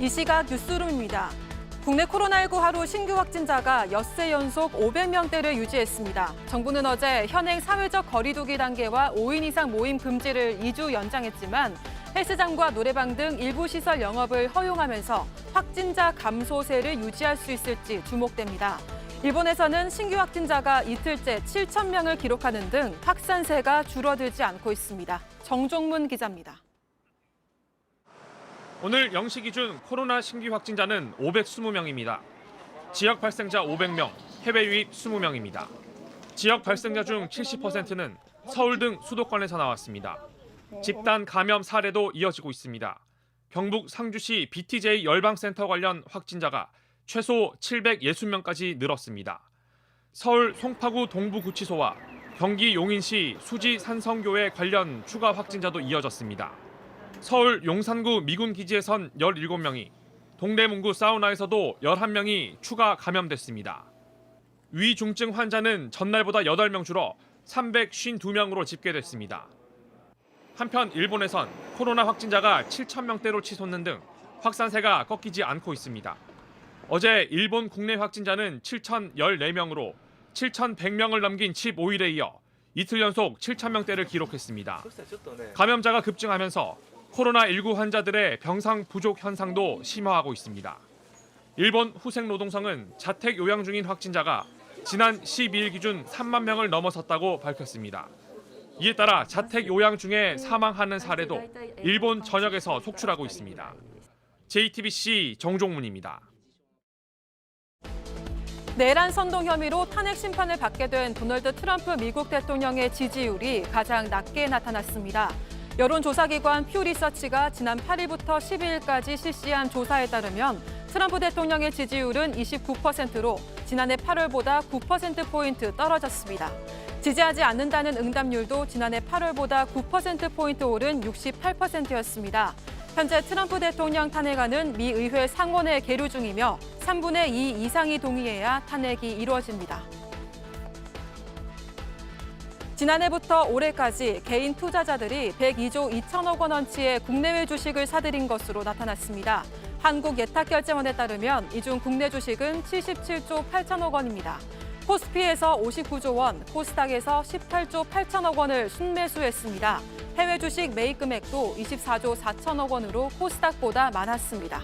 이 시각 뉴스룸입니다. 국내 코로나19 하루 신규 확진자가 엿새 연속 500명대를 유지했습니다. 정부는 어제 현행 사회적 거리두기 단계와 5인 이상 모임 금지를 2주 연장했지만 헬스장과 노래방 등 일부 시설 영업을 허용하면서 확진자 감소세를 유지할 수 있을지 주목됩니다. 일본에서는 신규 확진자가 이틀째 7,000명을 기록하는 등 확산세가 줄어들지 않고 있습니다. 정종문 기자입니다. 오늘 0시 기준 코로나 신규 확진자는 520명입니다. 지역 발생자 500명, 해외 유입 20명입니다. 지역 발생자 중 70%는 서울 등 수도권에서 나왔습니다. 집단 감염 사례도 이어지고 있습니다. 경북 상주시 BTJ 열방센터 관련 확진자가 최소 760명까지 늘었습니다. 서울 송파구 동부구치소와 경기 용인시 수지 산성교회 관련 추가 확진자도 이어졌습니다. 서울 용산구 미군기지에선 17명이, 동대문구 사우나에서도 11명이 추가 감염됐습니다. 위중증 환자는 전날보다 8명 줄어 352명으로 집계됐습니다. 한편 일본에선 코로나 확진자가 7,000명대로 치솟는 등 확산세가 꺾이지 않고 있습니다. 어제 일본 국내 확진자는 7,014명으로 7,100명을 넘긴 15일에 이어 이틀 연속 7,000명대를 기록했습니다. 감염자가 급증하면서 코로나19 환자들의 병상 부족 현상도 심화하고 있습니다. 일본 후생노동성은 자택 요양 중인 확진자가 지난 12일 기준 3만 명을 넘어섰다고 밝혔습니다. 이에 따라 자택 요양 중에 사망하는 사례도 일본 전역에서 속출하고 있습니다. JTBC 정종문입니다. 내란 선동 혐의로 탄핵 심판을 받게 된 도널드 트럼프 미국 대통령의 지지율이 가장 낮게 나타났습니다. 여론조사기관 퓨 리서치가 지난 8일부터 12일까지 실시한 조사에 따르면 트럼프 대통령의 지지율은 29%로 지난해 8월보다 9%포인트 떨어졌습니다. 지지하지 않는다는 응답률도 지난해 8월보다 9%포인트 오른 68%였습니다. 현재 트럼프 대통령 탄핵안은 미 의회 상원에 계류 중이며 3분의 2 이상이 동의해야 탄핵이 이루어집니다. 지난해부터 올해까지 개인 투자자들이 102조 2천억 원어치의 국내외 주식을 사들인 것으로 나타났습니다. 한국예탁결제원에 따르면 이 중 국내 주식은 77조 8천억 원입니다. 코스피에서 59조 원, 코스닥에서 18조 8천억 원을 순매수했습니다. 해외 주식 매입 금액도 24조 4천억 원으로 코스닥보다 많았습니다.